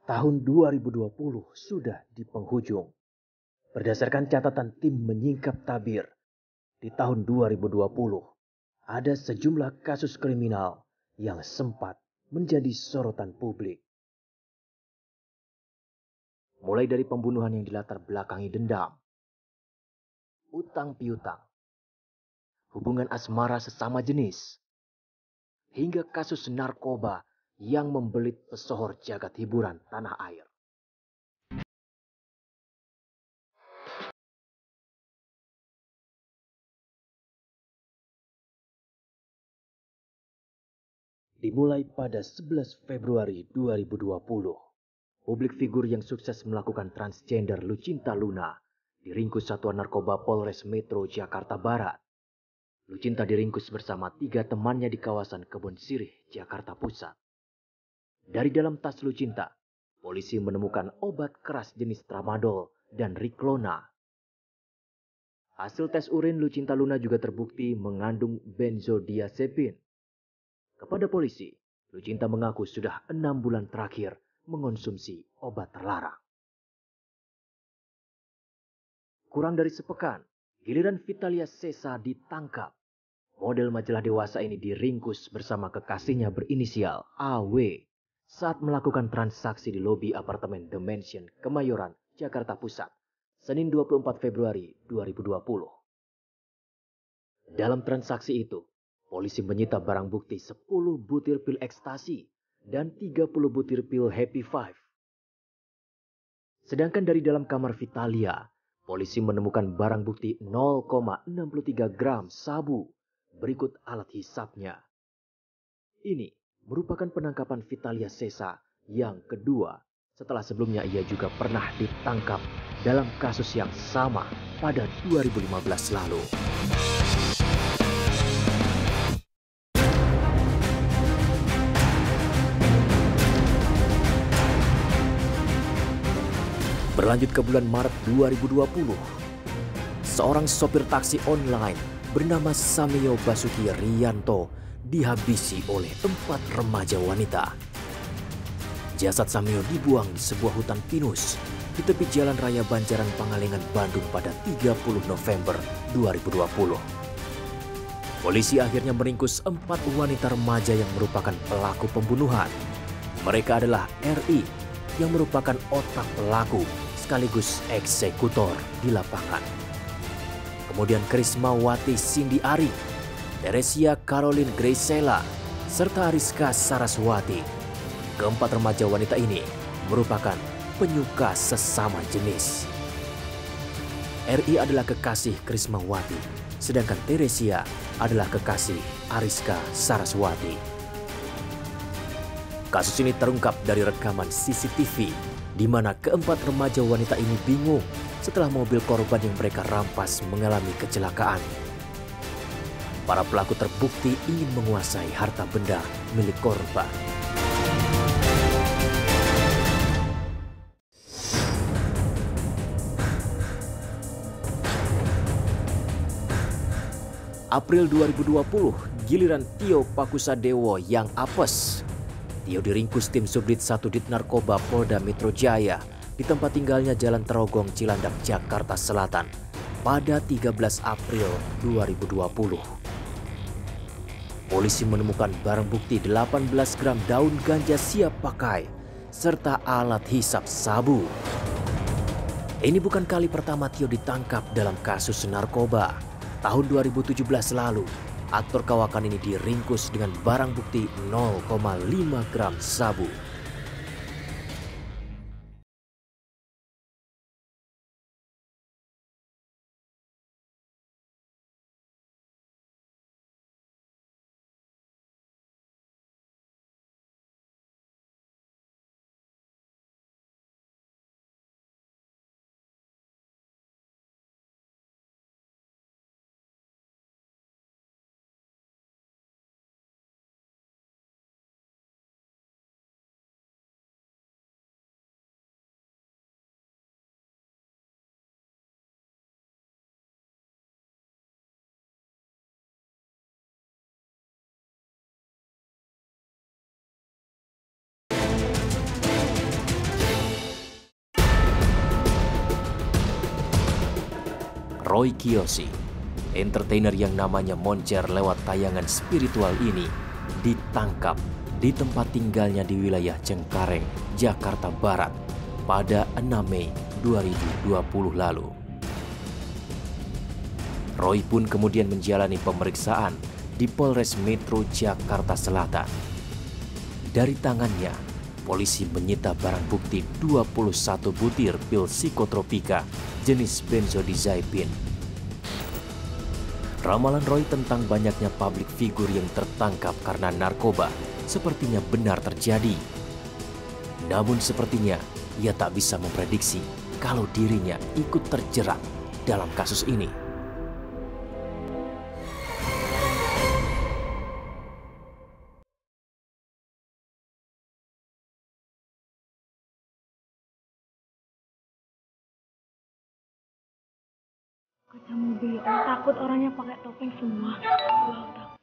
Tahun 2020 sudah di penghujung. Berdasarkan catatan tim menyingkap tabir, di tahun 2020 ada sejumlah kasus kriminal yang sempat menjadi sorotan publik. Mulai dari pembunuhan yang dilatar belakangi dendam, utang piutang, hubungan asmara sesama jenis, hingga kasus narkoba yang membelit pesohor jagat hiburan tanah air. Dimulai pada 11 Februari 2020, publik figur yang sukses melakukan transgender Lucinta Luna diringkus Satuan Narkoba Polres Metro Jakarta Barat. Lucinta diringkus bersama 3 temannya di kawasan Kebon Sirih, Jakarta Pusat. Dari dalam tas Lucinta, polisi menemukan obat keras jenis tramadol dan Riklona. Hasil tes urin Lucinta Luna juga terbukti mengandung benzodiazepin. Kepada polisi, Lucinta mengaku sudah 6 bulan terakhir mengonsumsi obat terlarang. Kurang dari sepekan, giliran Vitalia Sesa ditangkap. Model majalah dewasa ini diringkus bersama kekasihnya berinisial AW saat melakukan transaksi di lobi apartemen The Mansion, Kemayoran, Jakarta Pusat, Senin 24 Februari 2020. Dalam transaksi itu, polisi menyita barang bukti 10 butir pil ekstasi dan 30 butir pil Happy Five. Sedangkan dari dalam kamar Vitalia, polisi menemukan barang bukti 0,63 gram sabu berikut alat hisapnya. Ini merupakan penangkapan Vitalia Sesa yang kedua setelah sebelumnya ia juga pernah ditangkap dalam kasus yang sama pada 2015 lalu. Berlanjut ke bulan Maret 2020, seorang sopir taksi online bernama Samio Basuki Rianto dihabisi oleh 4 remaja wanita. Jasad Samio dibuang di sebuah hutan pinus di tepi Jalan Raya Banjaran Pangalengan, Bandung pada 30 November 2020. Polisi akhirnya meringkus 4 wanita remaja yang merupakan pelaku pembunuhan. Mereka adalah RI yang merupakan otak pelaku sekaligus eksekutor di lapangan. Kemudian Krismawati Cindy Ari, Teresia Caroline Graciela, serta Ariska Saraswati. Keempat remaja wanita ini merupakan penyuka sesama jenis. RI adalah kekasih Krismawati, sedangkan Teresia adalah kekasih Ariska Saraswati. Kasus ini terungkap dari rekaman CCTV di mana keempat remaja wanita ini bingung setelah mobil korban yang mereka rampas mengalami kecelakaan. Para pelaku terbukti ingin menguasai harta benda milik korban. April 2020, giliran Tio Pakusadewo yang apes. Tio diringkus tim Subdit 1 Dit Narkoba Polda Metro Jaya di tempat tinggalnya Jalan Terogong, Cilandak, Jakarta Selatan pada 13 April 2020. Polisi menemukan barang bukti 18 gram daun ganja siap pakai serta alat hisap sabu. Ini bukan kali pertama Tio ditangkap dalam kasus narkoba. Tahun 2017 lalu, aktor kawakan ini diringkus dengan barang bukti 0,5 gram sabu. Roy Kiyoshi, entertainer yang namanya moncer lewat tayangan spiritual ini, ditangkap di tempat tinggalnya di wilayah Cengkareng, Jakarta Barat pada 6 Mei 2020 lalu. Roy pun kemudian menjalani pemeriksaan di Polres Metro Jakarta Selatan. Dari tangannya, polisi menyita barang bukti 21 butir pil psikotropika jenis benzodiazepin. Ramalan Roy tentang banyaknya publik figur yang tertangkap karena narkoba sepertinya benar terjadi. Namun sepertinya ia tak bisa memprediksi kalau dirinya ikut terjerat dalam kasus ini. Kaca mobil, takut orangnya pakai topeng semua.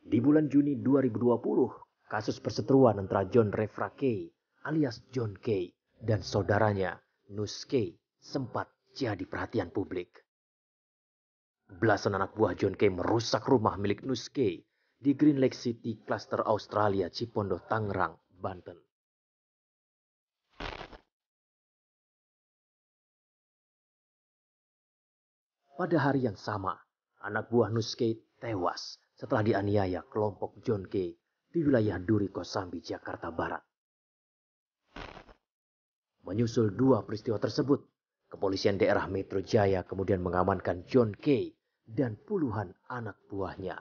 Di bulan Juni 2020, kasus perseteruan antara John Refra K alias John K dan saudaranya Nus K sempat jadi perhatian publik. Belasan anak buah John K merusak rumah milik Nus K di Green Lake City, Cluster Australia, Cipondo, Tangerang, Banten. Pada hari yang sama, anak buah Nus K tewas setelah dianiaya kelompok John K di wilayah Duri Kosambi, Jakarta Barat. Menyusul dua peristiwa tersebut, kepolisian daerah Metro Jaya kemudian mengamankan John K dan puluhan anak buahnya.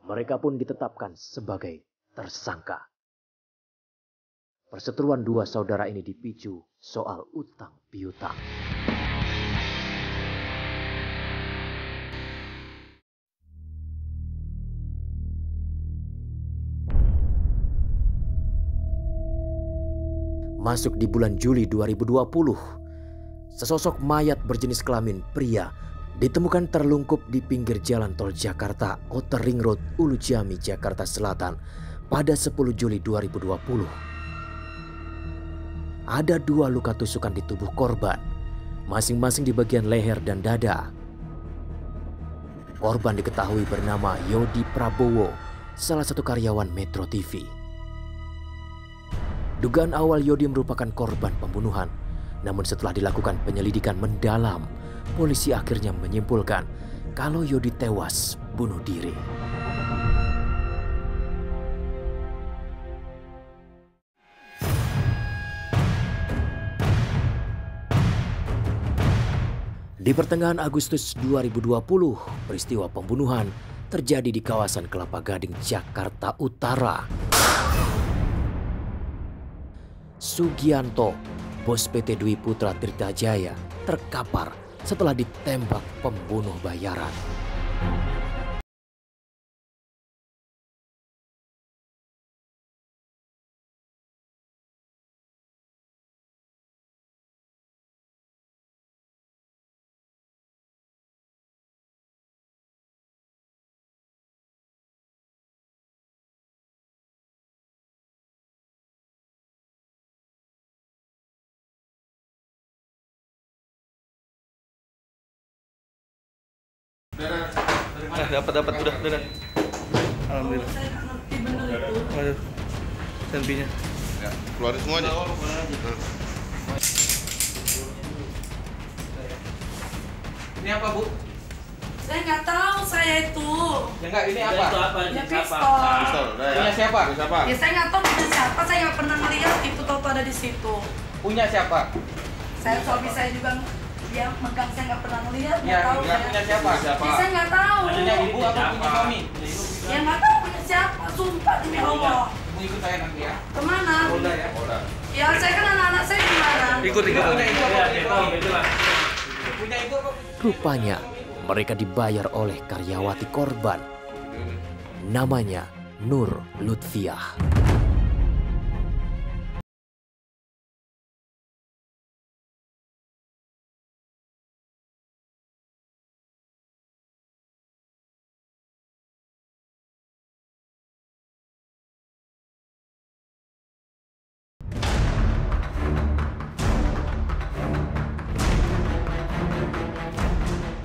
Mereka pun ditetapkan sebagai tersangka. Perseteruan dua saudara ini dipicu soal utang piutang. Masuk di bulan Juli 2020, sesosok mayat berjenis kelamin pria ditemukan terlungkup di pinggir jalan tol Jakarta Outer Ring Road, Ulu Jami, Jakarta Selatan pada 10 Juli 2020. Ada dua luka tusukan di tubuh korban, masing-masing di bagian leher dan dada. Korban diketahui bernama Yodi Prabowo, salah satu karyawan Metro TV. Dugaan awal Yodi merupakan korban pembunuhan, namun setelah dilakukan penyelidikan mendalam, polisi akhirnya menyimpulkan kalau Yodi tewas bunuh diri. Di pertengahan Agustus 2020, peristiwa pembunuhan terjadi di kawasan Kelapa Gading, Jakarta Utara. Sugianto, bos PT Dwi Putra Tirta Jaya, terkapar setelah ditembak pembunuh bayaran. Dapat udah. Alhamdulillah. Saya nggak ngerti bener itu. Ayo, selfie-nya. Ya, keluarin semua aja. Ini apa, Bu? Saya nggak tahu saya itu. Ya enggak, ini apa? Ya pistol. Pistol, udah ya. Punya siapa? Punya siapa? Ya saya nggak tahu punya siapa. Saya nggak pernah melihat itu tahu ada di situ. Punya siapa? Saya suami saya juga dia megang, saya nggak pernah melihat. Ya, Nggak tahu enggak punya saya. siapa? Siapa? Ya, saya nggak tahu. Punya ibu apa punya suami? Ya nggak tahu punya siapa. Sumpah demi Allah. Ibu ikut saya nanti ya. Kemana? Polda ya. Udah. Ya saya kan anak-anak saya gimana? Ikut. Punya ibu apa? Punya ibu apa? Rupanya mereka dibayar oleh karyawati korban. Namanya Nur Lutfiah.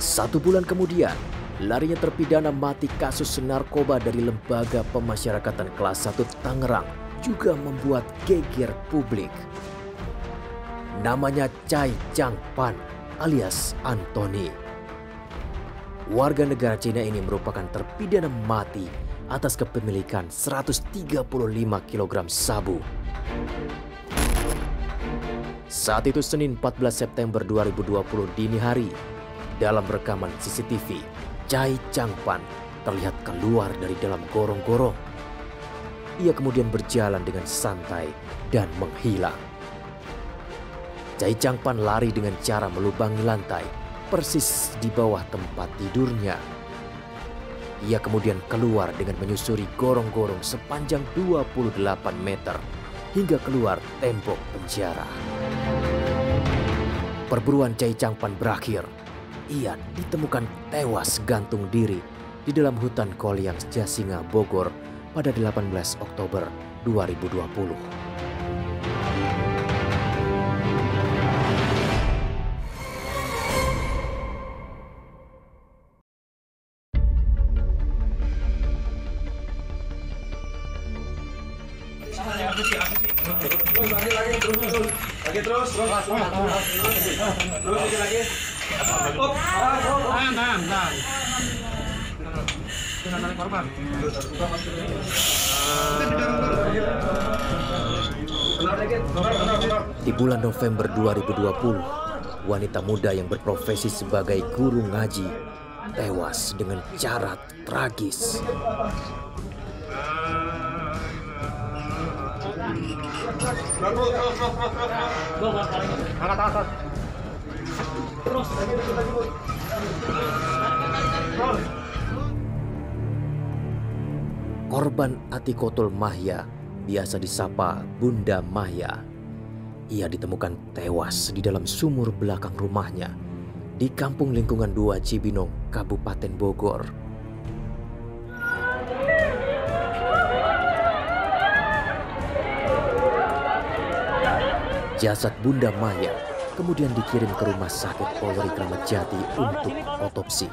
Satu bulan kemudian, larinya terpidana mati kasus narkoba dari Lembaga Pemasyarakatan Kelas 1 Tangerang juga membuat geger publik. Namanya Chai Chang Pan alias Anthony. Warga negara Cina ini merupakan terpidana mati atas kepemilikan 135 kg sabu. Saat itu Senin 14 September 2020 dini hari, dalam rekaman CCTV, Chai Chang Pan terlihat keluar dari dalam gorong-gorong. Ia kemudian berjalan dengan santai dan menghilang. Chai Chang Pan lari dengan cara melubangi lantai, persis di bawah tempat tidurnya. Ia kemudian keluar dengan menyusuri gorong-gorong sepanjang 28 meter hingga keluar tembok penjara. Perburuan Chai Chang Pan berakhir. Ia ditemukan tewas gantung diri di dalam hutan Kolyang Jasinga, Bogor pada 18 Oktober 2020. Di bulan November 2020, wanita muda yang berprofesi sebagai guru ngaji tewas dengan cara tragis. Korban Atikotul Mahya, biasa disapa Bunda Mahya. Ia ditemukan tewas di dalam sumur belakang rumahnya di Kampung Lingkungan 2 Cibinong, Kabupaten Bogor. Jasad Bunda Mahya kemudian dikirim ke Rumah Sakit Polri Kramat Jati untuk otopsi.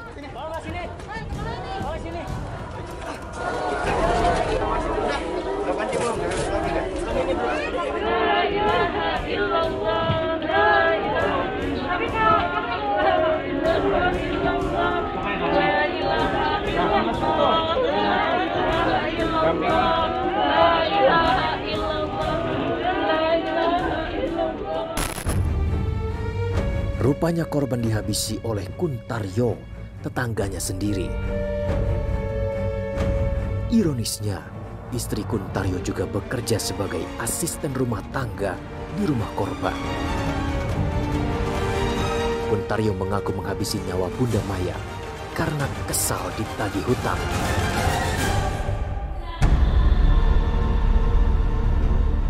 Rupanya korban dihabisi oleh Kuntaryo, tetangganya sendiri. Ironisnya, istri Kuntaryo juga bekerja sebagai asisten rumah tangga di rumah korban. Kuntaryo mengaku menghabisi nyawa Bunda Mahya karena kesal ditagih hutang.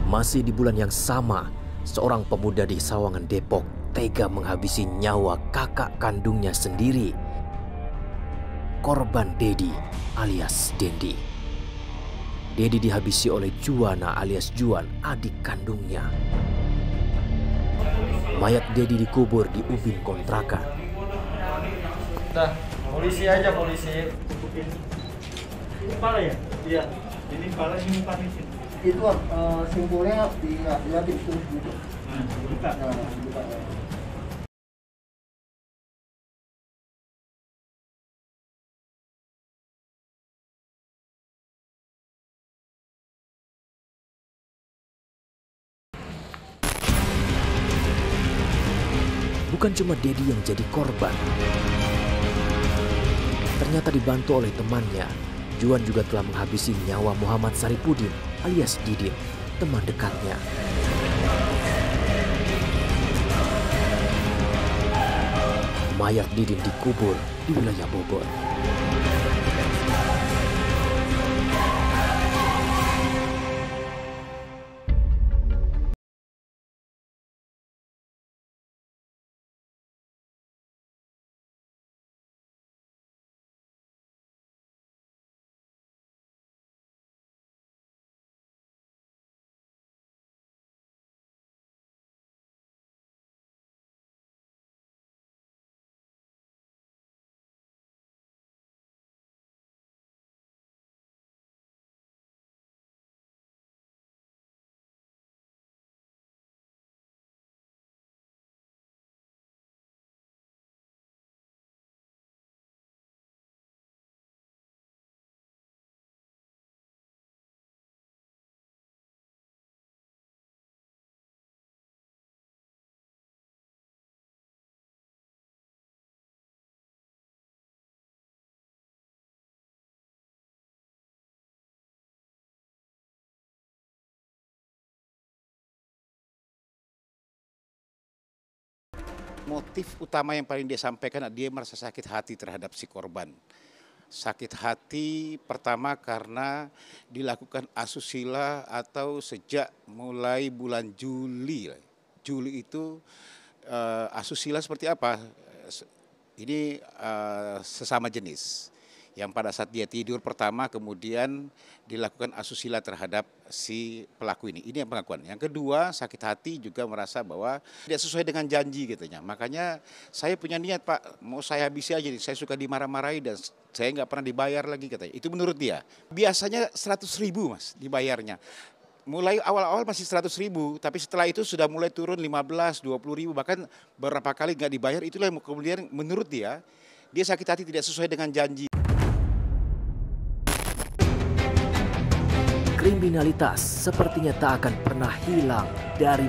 Masih di bulan yang sama, seorang pemuda di Sawangan, Depok tega menghabisi nyawa kakak kandungnya sendiri. Korban Dedi alias Dendi. Dedi dihabisi oleh Juwana alias Juan, adik kandungnya. Mayat Dedi dikubur di ubin kontrakan. Nah, polisi aja, polisi. Kepala ya? Iya. Ini kepala, ini kepala. Itu simpulnya dia itu gitu. Buka. Buka. Bukan cuma Dedi yang jadi korban. Ternyata dibantu oleh temannya, Juan juga telah menghabisi nyawa Muhammad Saripudin alias Didin, teman dekatnya. mayat Didin dikubur di wilayah Bogor. Motif utama yang paling dia sampaikan, dia merasa sakit hati terhadap si korban. Sakit hati pertama karena dilakukan asusila atau sejak mulai bulan Juli. Juli itu asusila seperti apa? Ini sesama jenis. Yang pada saat dia tidur pertama kemudian dilakukan asusila terhadap si pelaku ini. Ini yang pengakuan. Yang kedua, sakit hati juga merasa bahwa tidak sesuai dengan janji katanya. Makanya saya punya niat Pak, mau saya habisi aja, saya suka dimarah-marahi dan saya nggak pernah dibayar lagi katanya. Itu menurut dia. Biasanya 100.000 Mas dibayarnya. Mulai awal-awal masih 100.000, tapi setelah itu sudah mulai turun 15, 20.000, bahkan beberapa kali nggak dibayar. Itulah yang kemudian menurut dia sakit hati tidak sesuai dengan janji. Kriminalitas sepertinya tak akan pernah hilang dari